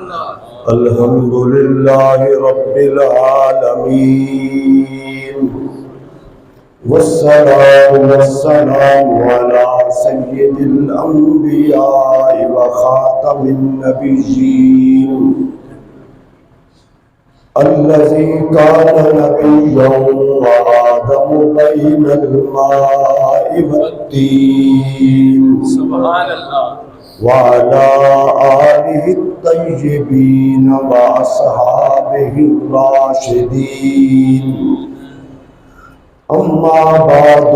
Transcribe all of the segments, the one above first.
الحمد لله رب العالمين والصلاة والسلام على سيد الأنبياء وخاتم النبيين الذي كان نبيا وآدم بين الماء والطين سبحان اللہ. وعلى آله الطيبين وأصحابه الراشدين أما بعد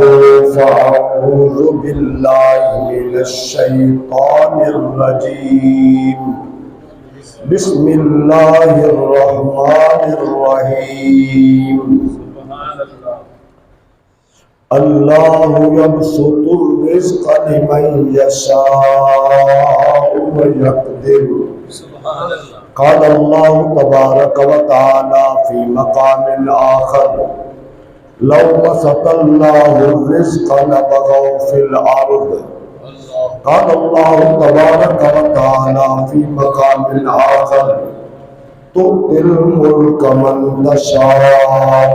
فأعوذ بالله من الشيطان الرجيم بسم الله الرحمن الرحيم اللہ یبسط الرزق لمن یشاء ویقدر قال اللہ تبارک وتعالی فی مقام آخر لو بسط اللہ الرزق لبغوا فی الارض قال اللہ تبارک وتعالی فی مقام آخر تؤتی الملک من تشاء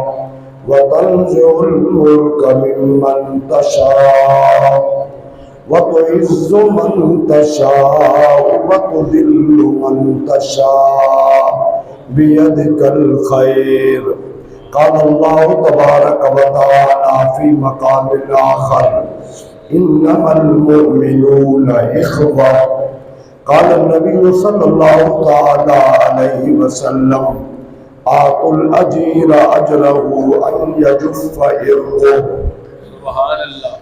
وتنزع الملك ممن تشاء وتعز من تشاء وتذل من تشاء بيدك الخير قال الله تبارك وتعالى في مقام آخر إنما المؤمنون إخوة قال النبي صلى الله تعالى عليه وسلم آتوا الأجير أجره أن يجف إرقه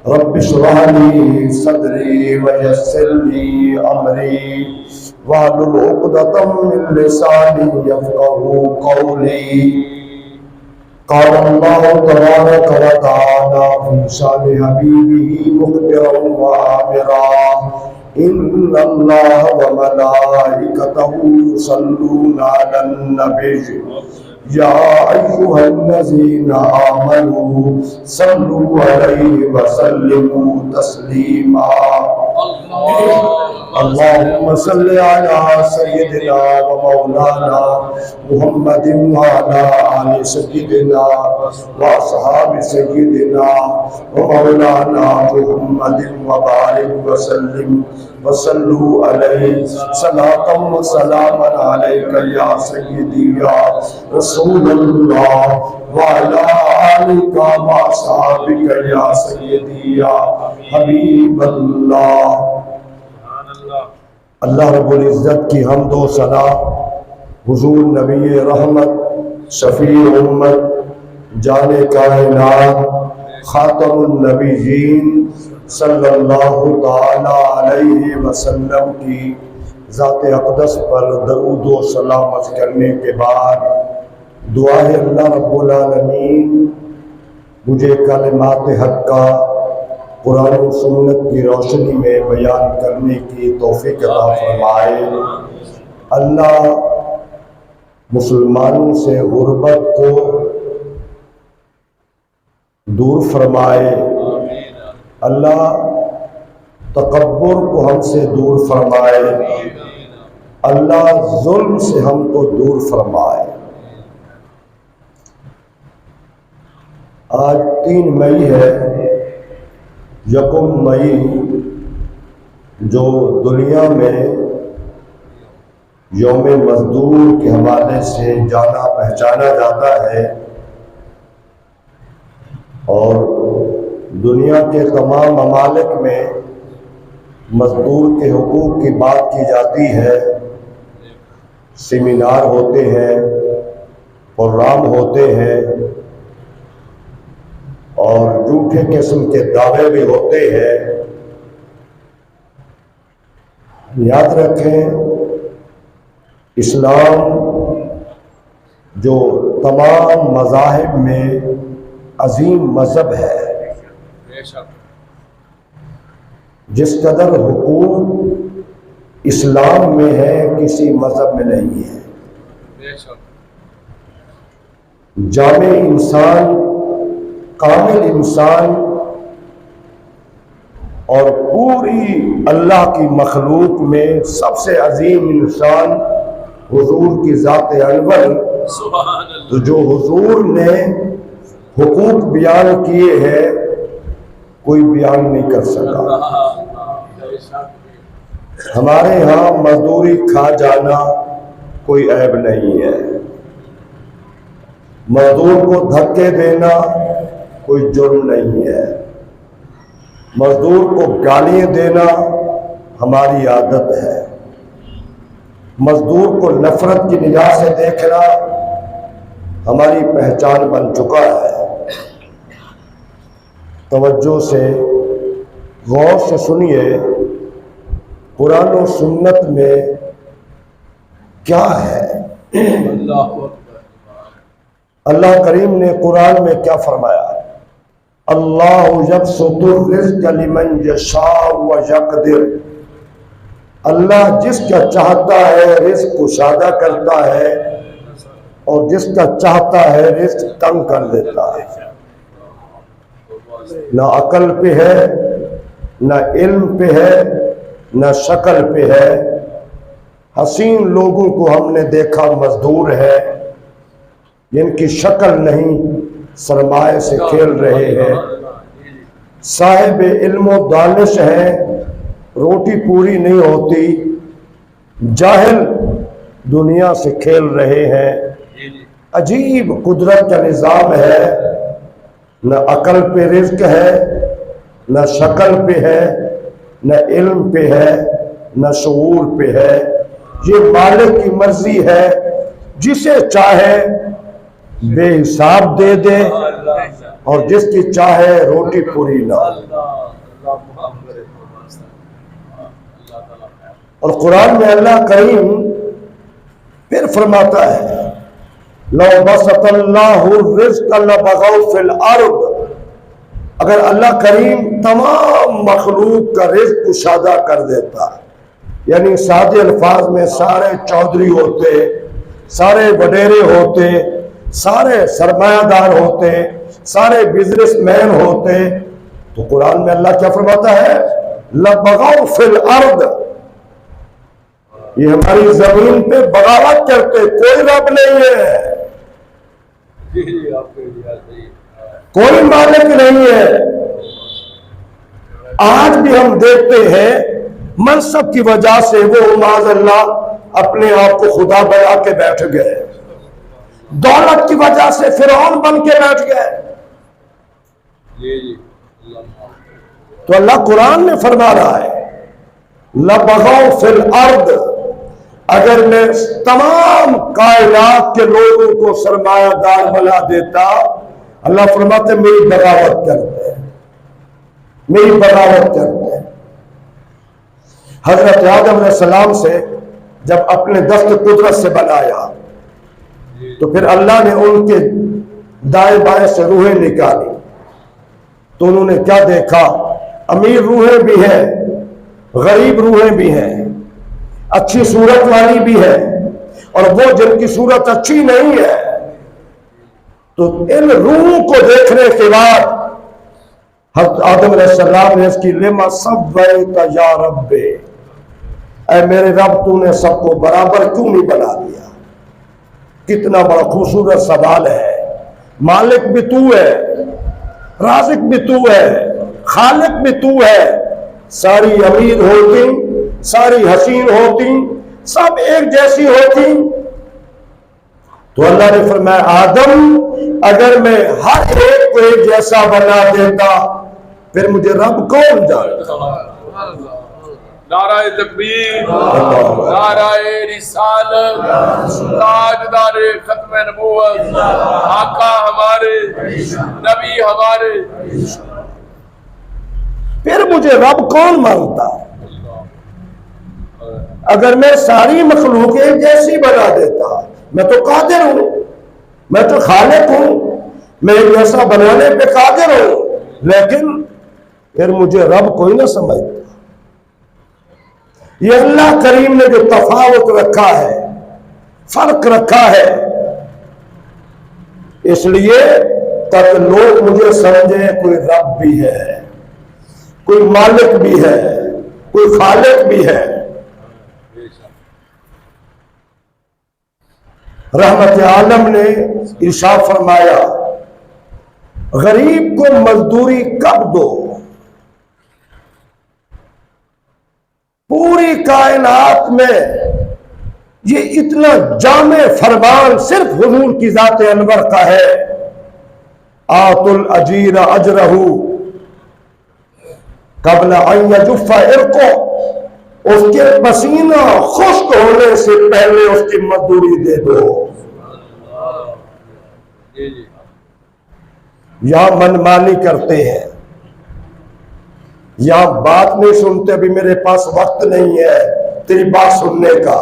رب اشرح لي صدري ويسر لي أمري واحلل عقدة من لساني يفقهوا قولي قال الله تبارك وتعالى في شان حبيبه مخبرا وآمرا إن الله وملائكته يصلون على النبي يا أيها الذين آمنوا صلوا عليه وسلموا تسليما اللهم صل على سيدنا ومولانا محمد وعلى آل سيدنا وأصحاب سيدنا ومولانا محمد وبارك وسلم وصلوا عليه صلاة وسلاما عليك يا سيدي يا رسول الله وعلى آلك وأصحابك يا سيدي يا حبيب الله. اللہ رب العزت کی حمد و ثنا حضور نبی رحمت شفیع امت جان کائنات خاتم النبیین صلی اللہ تعالی علیہ وسلم کی ذات اقدس پر درود و سلامت کرنے کے بعد دعا ہے اللہ رب العالمین مجھے کلمات حق کا قرآن و سنت کی روشنی میں بیان کرنے کی توفیق عطا فرمائے. اللہ مسلمانوں سے غربت کو دور فرمائے. اللہ تکبر کو ہم سے دور فرمائے. اللہ ظلم سے ہم کو دور فرمائے. آج 3 مئی ہے، یکم مئی جو دنیا میں یوم مزدور کے حوالے سے جانا پہچانا جاتا ہے اور دنیا کے تمام ممالک میں مزدور کے حقوق کی بات کی جاتی ہے. سیمینار ہوتے ہیں، پروگرام ہوتے ہیں اور جھوٹے قسم کے دعوے بھی ہوتے ہیں. یاد رکھیں اسلام جو تمام مذاہب میں عظیم مذہب ہے، جس قدر حقوق اسلام میں ہے کسی مذہب میں نہیں ہے. جامع انسان، کامل انسان اور پوری اللہ کی مخلوق میں سب سے عظیم انسان حضور کی ذات انور، تو جو حضور نے حقوق بیان کیے ہیں کوئی بیان نہیں کر سکا۔ ہمارے ہاں مزدوری کھا جانا کوئی عیب نہیں ہے، مزدور کو دھکے دینا کوئی جرم نہیں ہے، مزدور کو گالیاں دینا ہماری عادت ہے، مزدور کو نفرت کی نگاہ سے دیکھنا ہماری پہچان بن چکا ہے۔ توجہ سے غور سے سنیے، قرآن و سنت میں کیا ہے؟ اللہ کریم نے قرآن میں کیا فرمایا؟ اللہ یبسط الرزق لمن یشاء ویقدر، اللہ جس کا چاہتا ہے رزق کشادہ کرتا ہے اور جس کا چاہتا ہے رزق تنگ کر دیتا ہے۔ نہ عقل پہ ہے، نہ علم پہ ہے، نہ شکل پہ ہے۔ حسین لوگوں کو ہم نے دیکھا مزدور ہے، جن کی شکل نہیں، سرمایہ سے کھیل رہے ہیں، صاحب علم و دانش ہے، روٹی پوری نہیں ہوتی، جاہل دنیا سے کھیل رہے ہیں۔ عجیب قدرت کا نظام ہے، نہ عقل پہ رزق ہے، نہ شکل پہ ہے، نہ علم پہ ہے، نہ شعور پہ ہے۔ یہ مالک کی مرضی ہے، جسے چاہے بے حساب دے دے اور جس کی چاہے روٹی پوری نہ۔ اور قرآن میں اللہ کریم پھر فرماتا ہے لو بسط اللہ الرزق لبغوا فی الارض، اگر اللہ کریم تمام مخلوق کا رزق کشادہ کر دیتا، یعنی سادے الفاظ میں سارے چودھری ہوتے، سارے وڈیرے ہوتے، سارے سرمایہ دار ہوتے، سارے بزنس مین ہوتے، تو قرآن میں اللہ کیا فرماتا ہے؟ لبغوا فی الارض، یہ ہماری زمین پہ بغاوت کرتے، کوئی رب نہیں ہے، کوئی مالک نہیں ہے۔ آج بھی ہم دیکھتے ہیں منصب کی وجہ سے وہ معاذ اللہ اپنے آپ کو خدا بنا کے بیٹھ گئے، دولت کی وجہ سے فرعون بن کے بیٹھ گئے۔ تو اللہ قرآن میں فرما رہا ہے لبغوا فی الارض، اگر میں تمام کائنات کے لوگوں کو سرمایہ دار بنا دیتا، اللہ فرماتے میری بغاوت کرتے، میری بغاوت کرتے۔ حضرت آدم علیہ السلام سے جب اپنے دست قدرت سے بنایا تو پھر اللہ نے ان کے دائیں بائیں سے روحیں نکالی، تو انہوں نے کیا دیکھا؟ امیر روحیں بھی ہیں، غریب روحیں بھی ہیں، اچھی صورت والی بھی ہے، اور وہ جن کی صورت اچھی نہیں ہے۔ تو ان روحوں کو دیکھنے کے بعد حضرت آدم علیہ السلام نے اس کی لما سویت یا رب، اے میرے رب تو نے سب کو برابر کیوں نہیں بنا دیا؟ کتنا بڑا خوبصورت سوال ہے۔ مالک بھی تو ہے، رازق بھی تو ہے، خالق بھی تو ہے، ساری امیر ہوتی، ساری حسین ہوتی، سب ایک جیسی ہوتی، تو اللہ نے فرمایا آدم اگر میں ہر ایک کو ایک جیسا بنا دیتا پھر مجھے رب کون جانتا؟ نعرہ تکبیر، نعرہ رسالت، تاجدار ختم نبوت، آقا ہمارے، نبی ہمارے، پھر مجھے رب کون مانتا؟ اگر میں ساری مخلوق ایک جیسی بنا دیتا، میں تو قادر ہوں، میں تو خالق ہوں، میں ایک جیسا بنانے پہ قادر ہوں، لیکن پھر مجھے رب کوئی نہ سمجھتا۔ یہ اللہ کریم نے جو تفاوت رکھا ہے، فرق رکھا ہے، اس لیے تاکہ لوگ مجھے سمجھیں کوئی رب بھی ہے، کوئی مالک بھی ہے، کوئی خالق بھی ہے۔ رحمت عالم نے ارشاد فرمایا غریب کو مزدوری کب دو؟ پوری کائنات میں یہ اتنا جامع فرمان صرف حضور کی ذات انور کا ہے، آت الاجیر اجرہ قبل ان یجف عرقہ، اس کے پسینہ خشک ہونے سے پہلے اس کی مزدوری دے دو۔ یہاں منمانی کرتے ہیں، یہاں بات نہیں سنتے، ابھی میرے پاس وقت نہیں ہے تیری بات سننے کا۔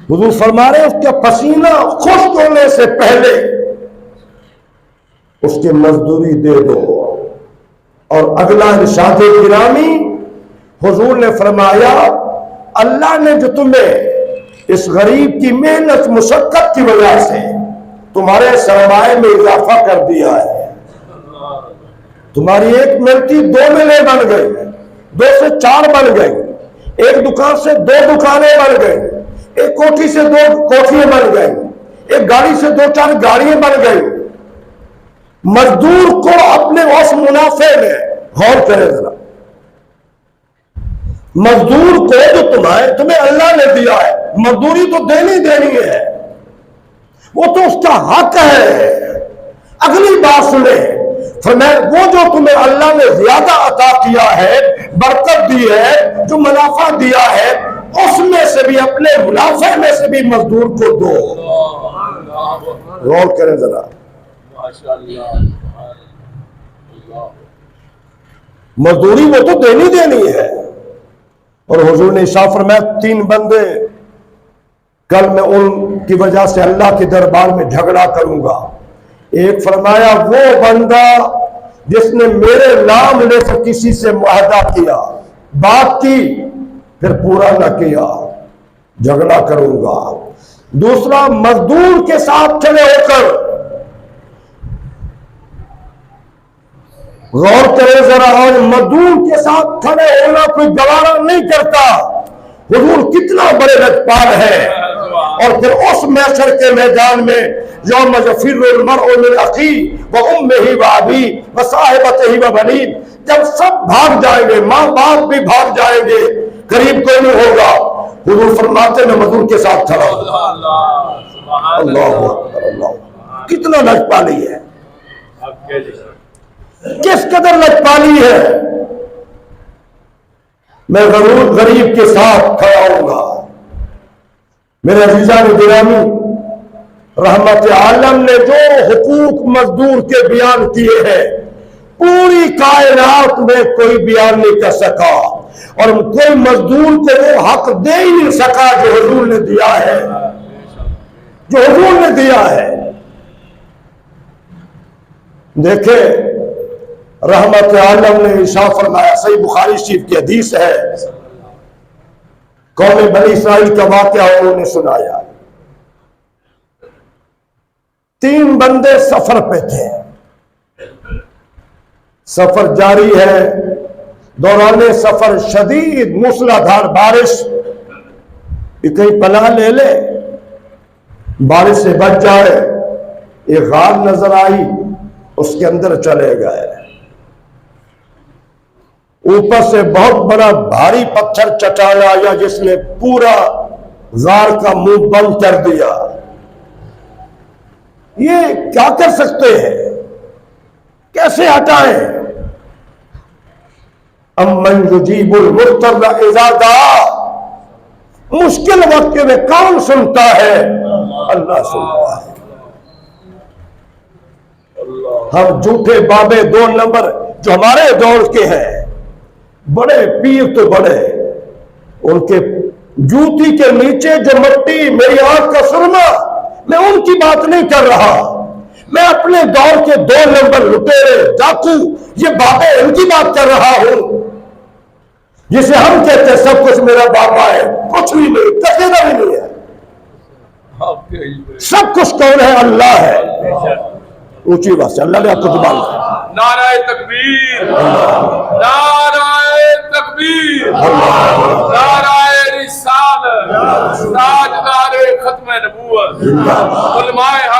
حضور فرما رہے اس کا پسینہ خشک ہونے سے پہلے اس کی مزدوری دے دو۔ اور اگلا ارشاد گرامی حضور نے فرمایا اللہ نے جو تمہیں اس غریب کی محنت مشقت کی وجہ سے تمہارے سرمایہ میں اضافہ کر دیا ہے، تمہاری ایک ملتی 2 ملیں بن گئی، 2 سے 4 بن گئی، ایک دکان سے 2 دکانیں بن گئی، ایک کوٹھی سے 2 کوٹھیاں بن گئی، ایک گاڑی سے 2-4 گاڑیاں بن گئی۔ مزدور کو اپنے اس منافع میں غور کرے ذرا، مزدور کو جو تمہیں اللہ نے دیا ہے، مزدوری تو دینی ہے، وہ تو اس کا حق ہے۔ اگلی بات سنیں، فرمایا وہ جو تمہیں اللہ نے زیادہ عطا کیا ہے، برکت دی ہے، جو منافع دیا ہے، اس میں سے بھی اپنے منافع میں سے بھی مزدور کو دو۔ غور کریں ذرا، مزدوری وہ تو دینی ہے۔ اور حضور نے ارشاد فرمایا 3 بندے کل میں ان کی وجہ سے اللہ کے دربار میں جھگڑا کروں گا۔ ایک فرمایا وہ بندہ جس نے میرے نام لے کر کسی سے معاہدہ کیا، بات کی پھر پورا نہ کیا، جھگڑا کروں گا۔ دوسرا مزدور کے ساتھ کھڑے ہو کر، غور کرے ذرا، اور مزدور کے ساتھ کھڑے ہونا کوئی گوارا نہیں کرتا۔ حضور کتنا بڑے لجپال ہے۔ اور پھر اس محشر کے میدان میں یوم یفر المرء من اخیہ وامہ وابیہ وصاحبتہ وبنیہ، جب سب بھاگ جائیں گے، ماں باپ بھی بھاگ جائیں گے، قریب کوئی نہیں ہوگا، حضور فرماتے میں مزدور کے ساتھ کھڑا ہوں۔ اللہ اکبر، اللہ، کتنا لجپالی ہے، کس قدر لجپالی ہے۔ میں ضرور غریب کے ساتھ کھڑا ہوں گا۔ میرے عزیزان گرامی، رحمت عالم نے جو حقوق مزدور کے بیان کیے ہیں، پوری کائنات میں کوئی بیان نہیں کر سکا، اور کوئی مزدور کو وہ حق دے ہی نہیں سکا جو حضور نے دیا ہے، جو حضور نے دیا ہے۔ دیکھیں رحمت عالم نے ارشاد فرمایا، صحیح بخاری شریف کی حدیث ہے، قوم بنی اسرائیل کا واقعہ انہوں نے سنایا۔ 3 بندے سفر پہ تھے، سفر جاری ہے، دوران سفر شدید موسلادھار بارش، کہیں پناہ لے لے، بارش سے بچ جائے۔ ایک غار نظر آئی، اس کے اندر چلے گئے۔ اوپر سے بہت بڑا بھاری پتھر چٹان آیا جس نے پورا غار کا منہ بند کر دیا۔ یہ کیا کر سکتے ہیں، کیسے ہٹائیں؟ امن یجیب المضطر اذا دعا، مشکل وقت میں کون سنتا ہے؟ اللہ سنتا ہے۔ ہم جھوٹے بابے 2 نمبر جو ہمارے دور کے ہیں، بڑے پیر تو بڑے، ان کے جوتی کے نیچے جو مٹی، میری آنکھ کا سرما، میں ان کی بات نہیں کر رہا، میں اپنے دور کے 2 نمبر لٹیرے ڈاکو، یہ بابے، ان کی بات کر رہا ہوں، جسے ہم کہتے ہیں سب کچھ میرا بابا ہے، کچھ بھی نہیں، کسیدہ بھی نہیں ہے، سب کچھ کون ہے؟ اللہ ہے۔ اونچی بات سے اللہ نے آپ کو زبان دیا۔ نعرہ تکبیر، نعرہ تکبیر، نعرہ رسالت، تاجدار ختم نبوت، علماء